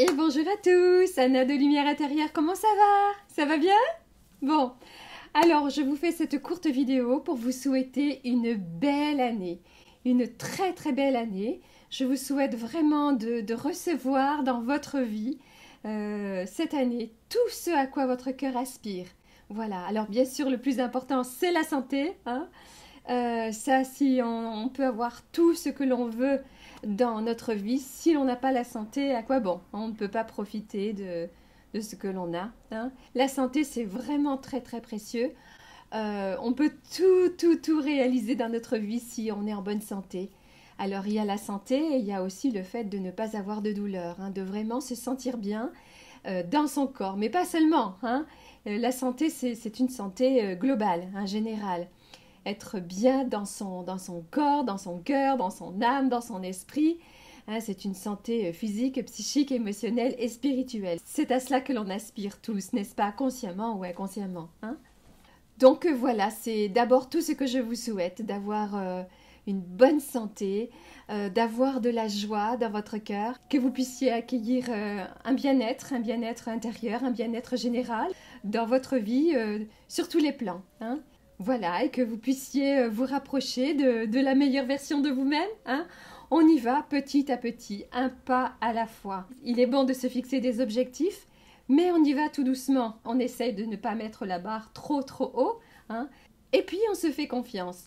Et bonjour à tous, Anna de Lumière Intérieure, comment ça va? Ça va bien? Bon, alors je vous fais cette courte vidéo pour vous souhaiter une belle année, une très très belle année. Je vous souhaite vraiment de recevoir dans votre vie cette année tout ce à quoi votre cœur aspire. Voilà, alors bien sûr le plus important c'est la santé, hein. Ça, si on peut avoir tout ce que l'on veut dans notre vie, si l'on n'a pas la santé, à quoi bon? On ne peut pas profiter de ce que l'on a, hein. La santé, c'est vraiment très très précieux. On peut tout réaliser dans notre vie si on est en bonne santé. Alors il y a la santé et il y a aussi le fait de ne pas avoir de douleur, hein, de vraiment se sentir bien dans son corps, mais pas seulement, hein. La santé, c'est une santé globale, hein, générale. Être bien dans son corps, dans son cœur, dans son âme, dans son esprit. Hein, c'est une santé physique, psychique, émotionnelle et spirituelle. C'est à cela que l'on aspire tous, n'est-ce pas, consciemment ou inconsciemment, hein? Donc voilà, c'est d'abord tout ce que je vous souhaite, d'avoir une bonne santé, d'avoir de la joie dans votre cœur, que vous puissiez accueillir un bien-être intérieur, un bien-être général dans votre vie sur tous les plans, hein. Voilà, et que vous puissiez vous rapprocher de la meilleure version de vous-même, hein. On y va petit à petit, un pas à la fois. Il est bon de se fixer des objectifs, mais on y va tout doucement. On essaye de ne pas mettre la barre trop haut, hein. Et puis on se fait confiance.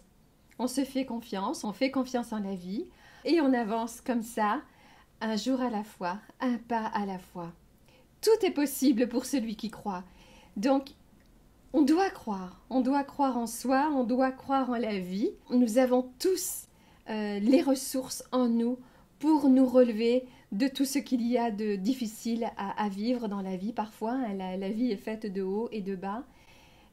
On se fait confiance, on fait confiance en la vie, et on avance comme ça, un jour à la fois, un pas à la fois. Tout est possible pour celui qui croit. Donc, on doit croire en soi, on doit croire en la vie. Nous avons tous les ressources en nous pour nous relever de tout ce qu'il y a de difficile à vivre dans la vie. Parfois, hein, la vie est faite de haut et de bas.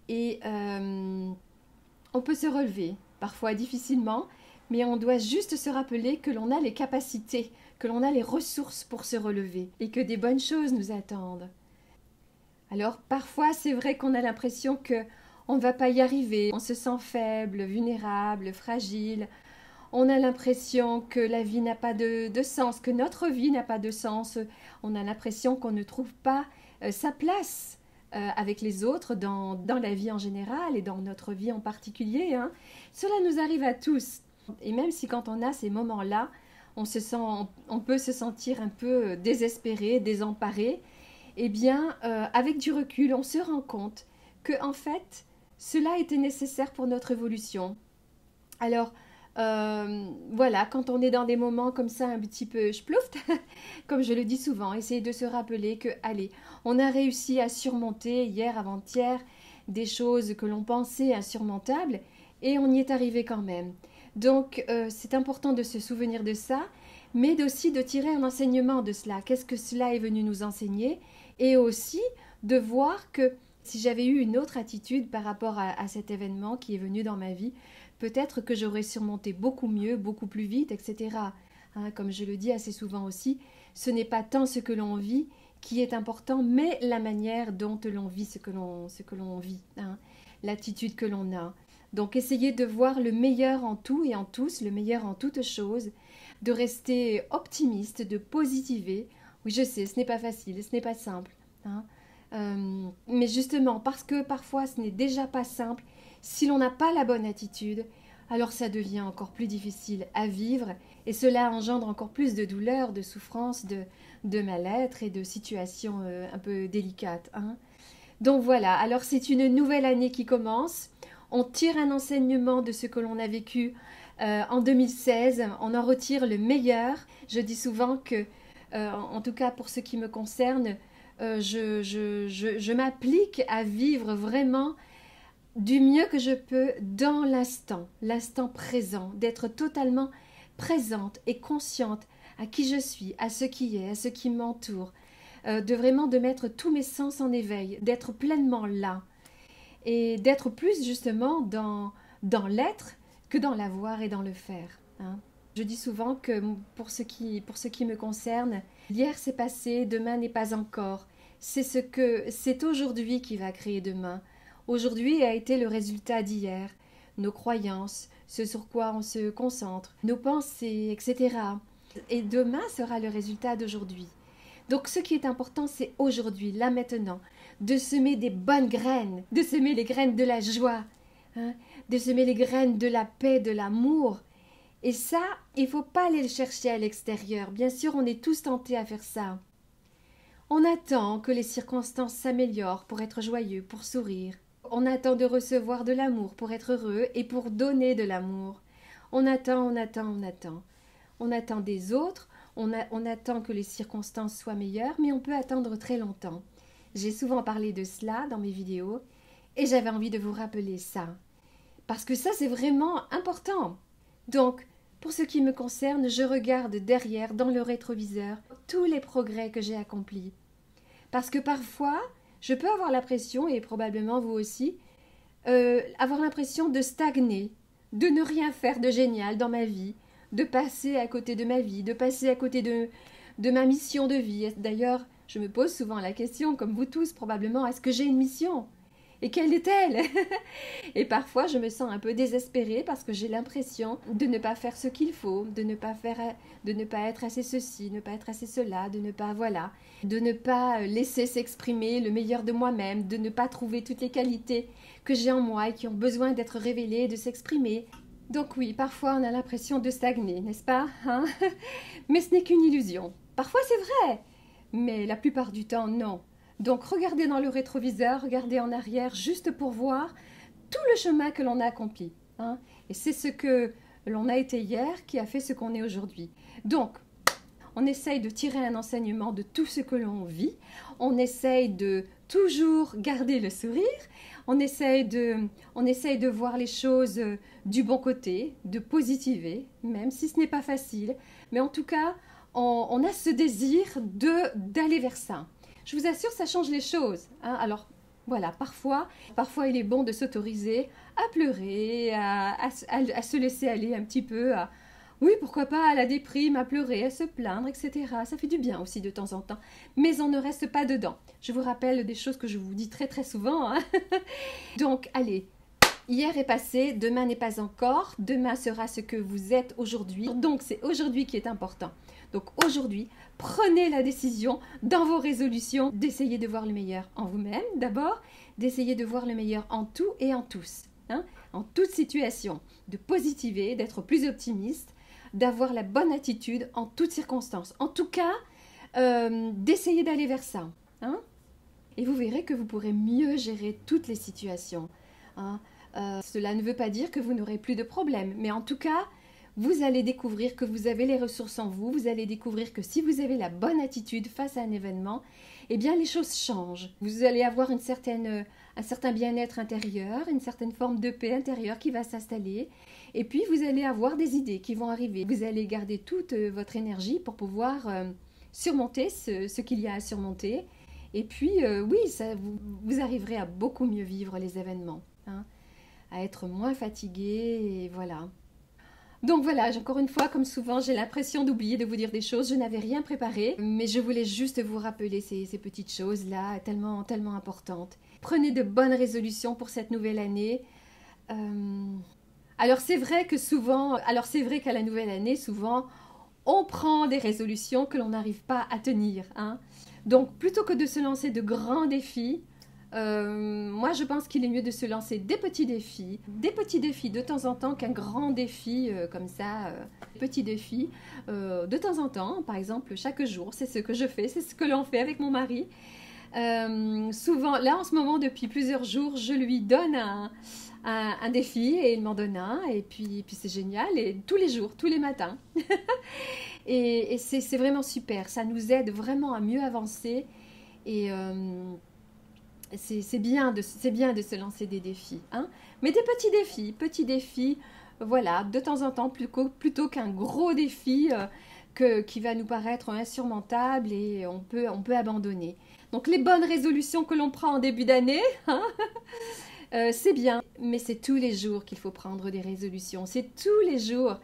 Et on peut se relever, parfois difficilement, mais on doit juste se rappeler que l'on a les capacités, que l'on a les ressources pour se relever et que des bonnes choses nous attendent. Alors parfois c'est vrai qu'on a l'impression qu'on ne va pas y arriver, on se sent faible, vulnérable, fragile, on a l'impression que la vie n'a pas de sens, que notre vie n'a pas de sens, on a l'impression qu'on ne trouve pas sa place avec les autres dans la vie en général et dans notre vie en particulier, hein. Cela nous arrive à tous et même si quand on a ces moments-là, on peut se sentir un peu désespéré, désemparé. Eh bien, avec du recul, on se rend compte que, en fait, cela était nécessaire pour notre évolution. Alors, voilà, quand on est dans des moments comme ça, un petit peu splouft, comme je le dis souvent, essayez de se rappeler que, allez, on a réussi à surmonter hier, avant-hier, des choses que l'on pensait insurmontables, et on y est arrivé quand même. Donc, c'est important de se souvenir de ça, mais aussi de tirer un enseignement de cela. Qu'est-ce que cela est venu nous enseigner? Et aussi de voir que si j'avais eu une autre attitude par rapport à cet événement qui est venu dans ma vie, peut-être que j'aurais surmonté beaucoup mieux, beaucoup plus vite, etc. Hein, comme je le dis assez souvent aussi, ce n'est pas tant ce que l'on vit qui est important, mais la manière dont l'on vit ce que l'on vit, hein, l'attitude que l'on a. Donc essayez de voir le meilleur en tout et en tous, le meilleur en toutes choses, de rester optimiste, de positiver. Oui, je sais, ce n'est pas facile, ce n'est pas simple, hein. Mais justement, parce que parfois ce n'est déjà pas simple, si l'on n'a pas la bonne attitude, alors ça devient encore plus difficile à vivre et cela engendre encore plus de douleur, de souffrance, de mal-être et de situations un peu délicates, hein. Donc voilà, alors c'est une nouvelle année qui commence. On tire un enseignement de ce que l'on a vécu en 2016, on en retire le meilleur. Je dis souvent que, en tout cas pour ce qui me concerne, je m'applique à vivre vraiment du mieux que je peux dans l'instant présent, d'être totalement présente et consciente à qui je suis, à ce qui est, à ce qui m'entoure, de mettre tous mes sens en éveil, d'être pleinement là et d'être plus justement dans l'être que dans l'avoir et dans le faire, hein. Je dis souvent que pour ce qui me concerne, hier c'est passé, demain n'est pas encore. C'est aujourd'hui qui va créer demain. Aujourd'hui a été le résultat d'hier, nos croyances, ce sur quoi on se concentre, nos pensées, etc. Et demain sera le résultat d'aujourd'hui. Donc ce qui est important, c'est aujourd'hui, là maintenant, de semer des bonnes graines, de semer les graines de la joie, hein, de semer les graines de la paix, de l'amour. Et ça, il ne faut pas aller le chercher à l'extérieur. Bien sûr, on est tous tentés à faire ça. On attend que les circonstances s'améliorent pour être joyeux, pour sourire. On attend de recevoir de l'amour pour être heureux et pour donner de l'amour. On attend, on attend, on attend. On attend des autres, on attend que les circonstances soient meilleures, mais on peut attendre très longtemps. J'ai souvent parlé de cela dans mes vidéos et j'avais envie de vous rappeler ça. Parce que ça, c'est vraiment important. Donc, pour ce qui me concerne, je regarde derrière, dans le rétroviseur, tous les progrès que j'ai accomplis. Parce que parfois, je peux avoir l'impression, et probablement vous aussi, avoir l'impression de stagner, de ne rien faire de génial dans ma vie, de passer à côté de ma vie, de passer à côté de ma mission de vie. D'ailleurs, je me pose souvent la question, comme vous tous probablement, est-ce que j'ai une mission ? Et quelle est-elle? Et parfois, je me sens un peu désespérée parce que j'ai l'impression de ne pas faire ce qu'il faut, de ne pas être assez ceci, ne pas être assez cela, de ne pas laisser s'exprimer le meilleur de moi-même, de ne pas trouver toutes les qualités que j'ai en moi et qui ont besoin d'être révélées et de s'exprimer. Donc oui, parfois on a l'impression de stagner, n'est-ce pas, hein? Mais ce n'est qu'une illusion. Parfois c'est vrai, mais la plupart du temps, non. Donc regardez dans le rétroviseur, regardez en arrière, juste pour voir tout le chemin que l'on a accompli, hein. Et c'est ce que l'on a été hier qui a fait ce qu'on est aujourd'hui. Donc, on essaye de tirer un enseignement de tout ce que l'on vit, on essaye de toujours garder le sourire, on essaye de voir les choses du bon côté, de positiver, même si ce n'est pas facile. Mais en tout cas, on a ce désir d'aller vers ça. Je vous assure, ça change les choses, hein. Alors, voilà, parfois, il est bon de s'autoriser à pleurer, à se laisser aller un petit peu, oui, pourquoi pas, à la déprime, à pleurer, à se plaindre, etc. Ça fait du bien aussi de temps en temps, mais on ne reste pas dedans. Je vous rappelle des choses que je vous dis très très souvent, hein. Donc, allez, hier est passé, demain n'est pas encore, demain sera ce que vous êtes aujourd'hui. Donc, c'est aujourd'hui qui est important. Donc aujourd'hui, prenez la décision dans vos résolutions d'essayer de voir le meilleur en vous-même d'abord, d'essayer de voir le meilleur en tout et en tous, hein, en toute situation, de positiver, d'être plus optimiste, d'avoir la bonne attitude en toutes circonstances. En tout cas, d'essayer d'aller vers ça, hein. Et vous verrez que vous pourrez mieux gérer toutes les situations, hein. Cela ne veut pas dire que vous n'aurez plus de problèmes, mais en tout cas, vous allez découvrir que vous avez les ressources en vous, vous allez découvrir que si vous avez la bonne attitude face à un événement, eh bien les choses changent. Vous allez avoir un certain bien-être intérieur, une certaine forme de paix intérieure qui va s'installer, et puis vous allez avoir des idées qui vont arriver. Vous allez garder toute votre énergie pour pouvoir surmonter ce qu'il y a à surmonter, et puis oui, vous arriverez à beaucoup mieux vivre les événements, hein, à être moins fatigué, et voilà. Donc voilà, encore une fois, comme souvent, j'ai l'impression d'oublier de vous dire des choses. Je n'avais rien préparé, mais je voulais juste vous rappeler ces petites choses-là, tellement, tellement importantes. Prenez de bonnes résolutions pour cette nouvelle année. Alors c'est vrai qu'à la nouvelle année, souvent, on prend des résolutions que l'on n'arrive pas à tenir, hein. Donc plutôt que de se lancer de grands défis, moi je pense qu'il est mieux de se lancer des petits défis de temps en temps qu'un grand défi comme ça, petits défis de temps en temps, par exemple chaque jour, c'est ce que je fais, c'est ce que l'on fait avec mon mari. Souvent, là en ce moment depuis plusieurs jours, je lui donne un défi et il m'en donne un et puis c'est génial, et tous les jours, tous les matins. et c'est vraiment super, ça nous aide vraiment à mieux avancer et c'est bien de se lancer des défis, hein. Mais des petits défis, voilà, de temps en temps, plutôt qu'un gros défi qui va nous paraître insurmontable et on peut abandonner. Donc les bonnes résolutions que l'on prend en début d'année, hein, c'est bien, mais c'est tous les jours qu'il faut prendre des résolutions, c'est tous les jours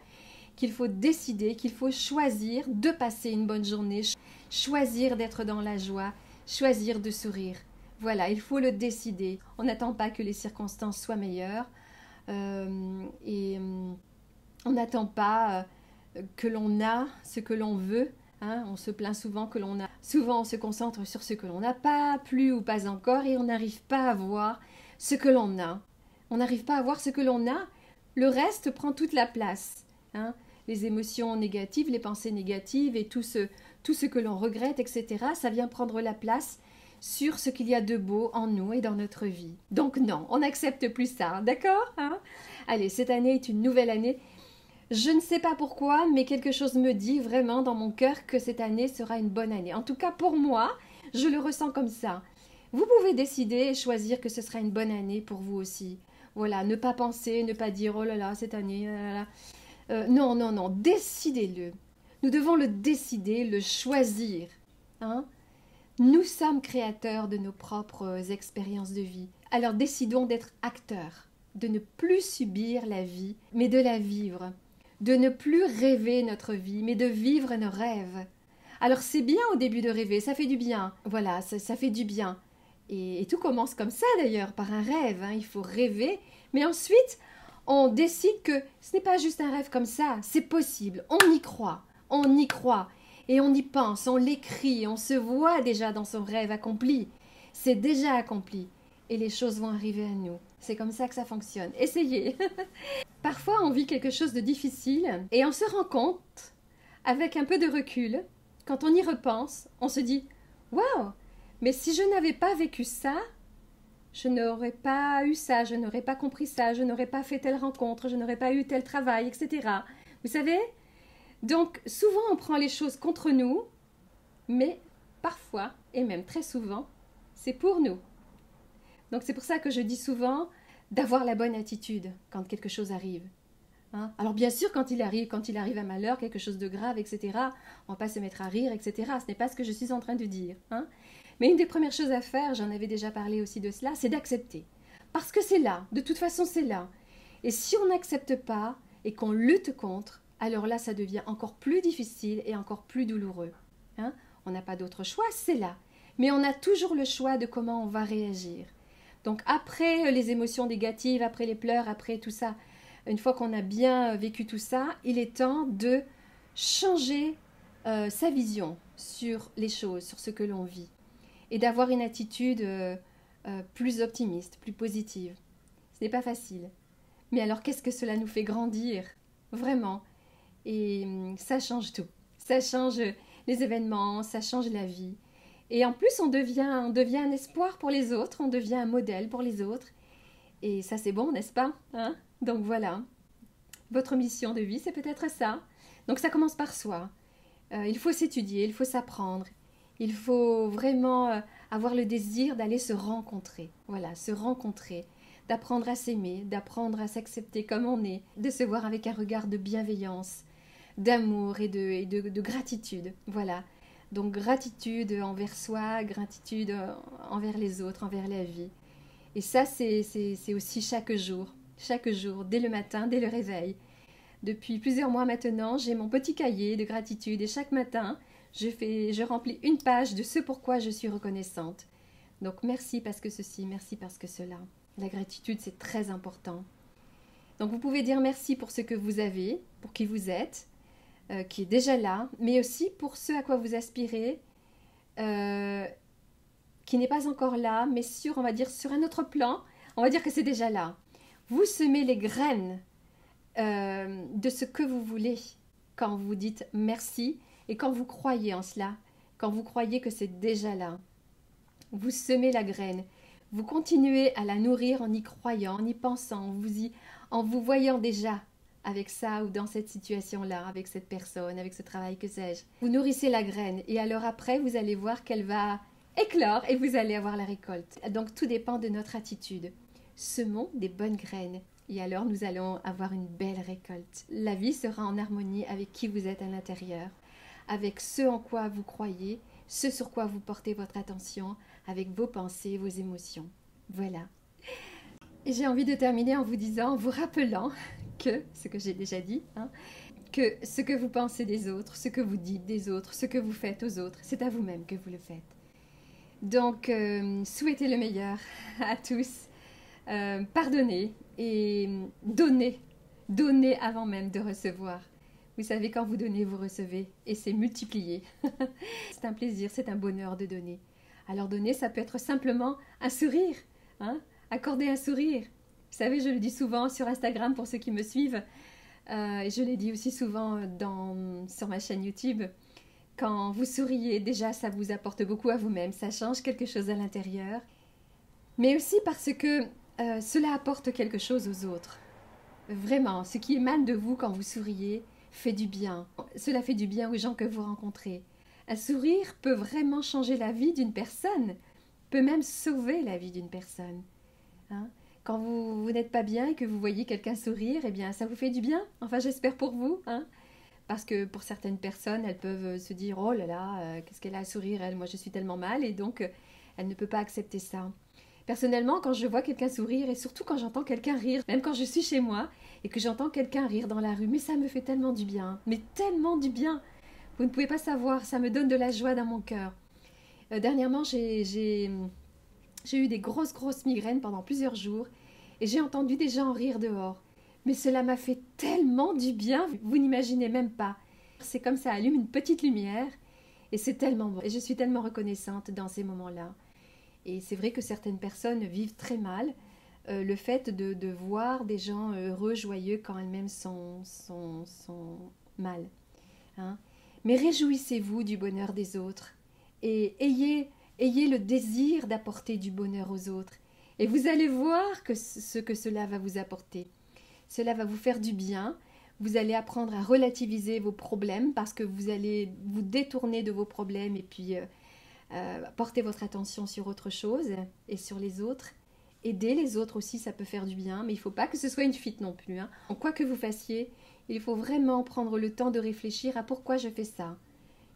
qu'il faut décider, qu'il faut choisir de passer une bonne journée, choisir d'être dans la joie, choisir de sourire. Voilà, il faut le décider. On n'attend pas que les circonstances soient meilleures et on n'attend pas que l'on a ce que l'on veut Hein, on se plaint souvent que l'on a. Souvent, on se concentre sur ce que l'on n'a pas, plus ou pas encore, et on n'arrive pas à voir ce que l'on a. On n'arrive pas à voir ce que l'on a. Le reste prend toute la place. Hein. Les émotions négatives, les pensées négatives et tout ce que l'on regrette, etc., ça vient prendre la place sur ce qu'il y a de beau en nous et dans notre vie. Donc non, on n'accepte plus ça, d'accord, hein? Allez, cette année est une nouvelle année. Je ne sais pas pourquoi, mais quelque chose me dit vraiment dans mon cœur que cette année sera une bonne année. En tout cas, pour moi, je le ressens comme ça. Vous pouvez décider et choisir que ce sera une bonne année pour vous aussi. Voilà, ne pas penser, ne pas dire « Oh là là, cette année, là, là, là. » Non, non, non, décidez-le. Nous devons le décider, le choisir. Hein? Nous sommes créateurs de nos propres expériences de vie. Alors décidons d'être acteurs, de ne plus subir la vie, mais de la vivre. De ne plus rêver notre vie, mais de vivre nos rêves. Alors c'est bien au début de rêver, ça fait du bien. Voilà, ça fait du bien. Et tout commence comme ça d'ailleurs, par un rêve. Hein. Il faut rêver, mais ensuite on décide que ce n'est pas juste un rêve comme ça, c'est possible, on y croit. On y croit et on y pense, on l'écrit, on se voit déjà dans son rêve accompli. C'est déjà accompli et les choses vont arriver à nous. C'est comme ça que ça fonctionne. Essayez. Parfois, on vit quelque chose de difficile et on se rend compte, avec un peu de recul, quand on y repense, on se dit « Waouh, mais si je n'avais pas vécu ça, je n'aurais pas eu ça, je n'aurais pas compris ça, je n'aurais pas fait telle rencontre, je n'aurais pas eu tel travail, etc. » Vous savez ? Donc, souvent, on prend les choses contre nous, mais parfois, et même très souvent, c'est pour nous. Donc, c'est pour ça que je dis souvent d'avoir la bonne attitude quand quelque chose arrive. Hein? Alors, bien sûr, quand il arrive un malheur, quelque chose de grave, etc., on ne va pas se mettre à rire, etc. Ce n'est pas ce que je suis en train de dire. Hein? Mais une des premières choses à faire, j'en avais déjà parlé aussi de cela, c'est d'accepter. Parce que c'est là, de toute façon, c'est là. Et si on n'accepte pas et qu'on lutte contre, alors là, ça devient encore plus difficile et encore plus douloureux. Hein? On n'a pas d'autre choix, c'est là. Mais on a toujours le choix de comment on va réagir. Donc après les émotions négatives, après les pleurs, après tout ça, une fois qu'on a bien vécu tout ça, il est temps de changer sa vision sur les choses, sur ce que l'on vit. Et d'avoir une attitude plus optimiste, plus positive. Ce n'est pas facile. Mais alors qu'est-ce que cela nous fait grandir? Vraiment. Et ça change tout. Ça change les événements, ça change la vie. Et en plus, on devient un espoir pour les autres, on devient un modèle pour les autres. Et ça, c'est bon, n'est-ce pas? Hein? Donc voilà. Votre mission de vie, c'est peut-être ça. Donc ça commence par soi. Il faut s'étudier, il faut s'apprendre. Il faut vraiment avoir le désir d'aller se rencontrer. Voilà, se rencontrer. D'apprendre à s'aimer, d'apprendre à s'accepter comme on est, de se voir avec un regard de bienveillance, d'amour et de gratitude. Voilà. Donc gratitude envers soi, gratitude envers les autres, envers la vie. Et ça, c'est aussi chaque jour, dès le matin, dès le réveil. Depuis plusieurs mois maintenant, j'ai mon petit cahier de gratitude et chaque matin, je remplis une page de ce pourquoi je suis reconnaissante. Donc merci parce que ceci, merci parce que cela. La gratitude, c'est très important. Donc vous pouvez dire merci pour ce que vous avez, pour qui vous êtes, qui est déjà là, mais aussi pour ce à quoi vous aspirez, qui n'est pas encore là, mais on va dire, sur un autre plan, on va dire que c'est déjà là. Vous semez les graines de ce que vous voulez quand vous dites merci et quand vous croyez en cela, quand vous croyez que c'est déjà là. Vous semez la graine. Vous continuez à la nourrir en y croyant, en y pensant, en vous voyant déjà avec ça ou dans cette situation-là, avec cette personne, avec ce travail, que sais-je. Vous nourrissez la graine et alors après, vous allez voir qu'elle va éclore et vous allez avoir la récolte. Donc tout dépend de notre attitude. Semons des bonnes graines et alors nous allons avoir une belle récolte. La vie sera en harmonie avec qui vous êtes à l'intérieur, avec ce en quoi vous croyez, ce sur quoi vous portez votre attention, avec vos pensées, vos émotions. Voilà. Et j'ai envie de terminer en vous disant, en vous rappelant que, ce que j'ai déjà dit, hein, que ce que vous pensez des autres, ce que vous dites des autres, ce que vous faites aux autres, c'est à vous-même que vous le faites. Donc, souhaitez le meilleur à tous. Pardonnez et donnez avant même de recevoir. Vous savez, quand vous donnez, vous recevez. Et c'est multiplié. C'est un plaisir, c'est un bonheur de donner. Alors donner, ça peut être simplement un sourire. Hein? Accorder un sourire. Vous savez, je le dis souvent sur Instagram pour ceux qui me suivent. Et je l'ai dit aussi souvent sur ma chaîne YouTube. Quand vous souriez, déjà, ça vous apporte beaucoup à vous-même. Ça change quelque chose à l'intérieur. Mais aussi parce que cela apporte quelque chose aux autres. Vraiment, ce qui émane de vous quand vous souriez fait du bien. Cela fait du bien aux gens que vous rencontrez. Un sourire peut vraiment changer la vie d'une personne, peut même sauver la vie d'une personne. Hein? Quand vous n'êtes pas bien et que vous voyez quelqu'un sourire, eh bien, ça vous fait du bien. Enfin, j'espère pour vous. Hein? Parce que pour certaines personnes, elles peuvent se dire « Oh là là, qu'est-ce qu'elle a à sourire, elle? Moi, je suis tellement mal. » Et donc, elle ne peut pas accepter ça. Personnellement, quand je vois quelqu'un sourire, et surtout quand j'entends quelqu'un rire, même quand je suis chez moi, et que j'entends quelqu'un rire dans la rue, mais ça me fait tellement du bien. Mais tellement du bien. Vous ne pouvez pas savoir, ça me donne de la joie dans mon cœur. Dernièrement, j'ai eu des grosses migraines pendant plusieurs jours, et j'ai entendu des gens rire dehors. Mais cela m'a fait tellement du bien, vous n'imaginez même pas. C'est comme ça allume une petite lumière, et c'est tellement bon. Et je suis tellement reconnaissante dans ces moments-là. Et c'est vrai que certaines personnes vivent très mal le fait de voir des gens heureux, joyeux, quand elles-mêmes sont mal. Hein? Mais réjouissez-vous du bonheur des autres et ayez le désir d'apporter du bonheur aux autres. Et vous allez voir ce que cela va vous apporter. Cela va vous faire du bien. Vous allez apprendre à relativiser vos problèmes parce que vous allez vous détourner de vos problèmes et puis porter votre attention sur autre chose et sur les autres. Aider les autres aussi, ça peut faire du bien, mais il ne faut pas que ce soit une fuite non plus. Hein. Quoi que vous fassiez, il faut vraiment prendre le temps de réfléchir à pourquoi je fais ça.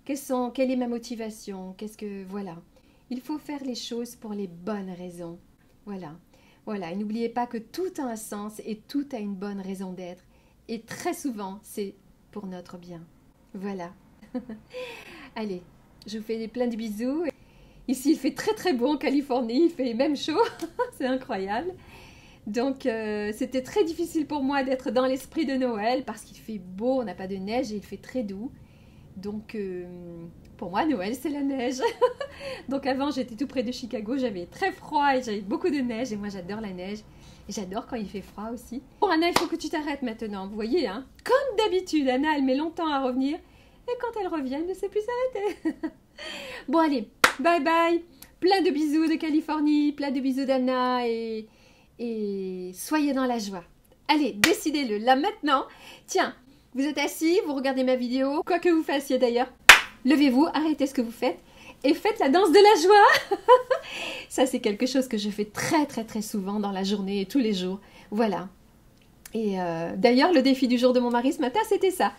Quelle est ma motivation? Voilà. Il faut faire les choses pour les bonnes raisons. Voilà. Et n'oubliez pas que tout a un sens et tout a une bonne raison d'être. Et très souvent, c'est pour notre bien. Voilà. Allez, je vous fais plein de bisous. Ici, il fait très beau en Californie, il fait même chaud, c'est incroyable. Donc, c'était très difficile pour moi d'être dans l'esprit de Noël parce qu'il fait beau, on n'a pas de neige et il fait très doux. Donc, pour moi, Noël, c'est la neige. Donc, avant, j'étais tout près de Chicago, j'avais très froid et j'avais beaucoup de neige et moi, j'adore la neige. Et j'adore quand il fait froid aussi. Bon, Anna, il faut que tu t'arrêtes maintenant, vous voyez, hein. Comme d'habitude, Anna, elle met longtemps à revenir et quand elle revient, elle ne sait plus s'arrêter. Bon, allez. Bye bye, plein de bisous de Californie, plein de bisous d'Anna et soyez dans la joie. Allez, décidez-le, là maintenant. Tiens, vous êtes assis, vous regardez ma vidéo, quoi que vous fassiez d'ailleurs, levez-vous, arrêtez ce que vous faites et faites la danse de la joie. Ça, c'est quelque chose que je fais très souvent dans la journée et tous les jours. Voilà. Et d'ailleurs, le défi du jour de mon mari ce matin, c'était ça.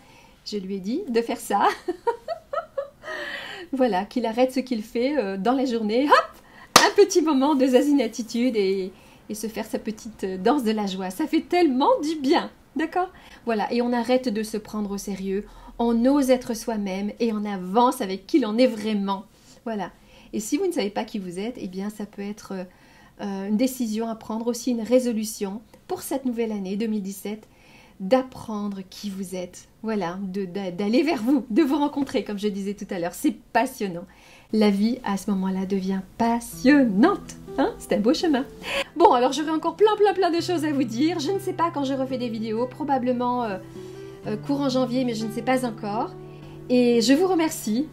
Je lui ai dit de faire ça. Voilà, qu'il arrête ce qu'il fait dans la journée. Hop, un petit moment de zazinatitude et se faire sa petite danse de la joie. Ça fait tellement du bien, d'accord? Voilà, et on arrête de se prendre au sérieux. On ose être soi-même et on avance avec qui l'on est vraiment. Voilà. Et si vous ne savez pas qui vous êtes, eh bien, ça peut être une décision à prendre, aussi une résolution pour cette nouvelle année 2017. D'apprendre qui vous êtes, voilà, d'aller vers vous, de vous rencontrer, comme je disais tout à l'heure. C'est passionnant. La vie, à ce moment-là, devient passionnante. Hein? C'est un beau chemin. Bon, alors j'aurai encore plein de choses à vous dire. Je ne sais pas quand je refais des vidéos, probablement courant janvier, mais je ne sais pas encore. Et je vous remercie,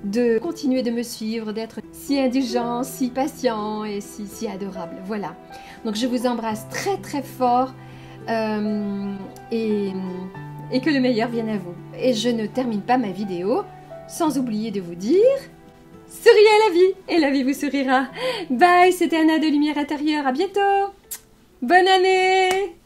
de continuer de me suivre, d'être si indulgent, si patient et si adorable. Voilà. Donc je vous embrasse très fort. Et que le meilleur vienne à vous. Et je ne termine pas ma vidéo sans oublier de vous dire souriez à la vie et la vie vous sourira. Bye, c'était Anna de Lumière Intérieure. À bientôt. Bonne année.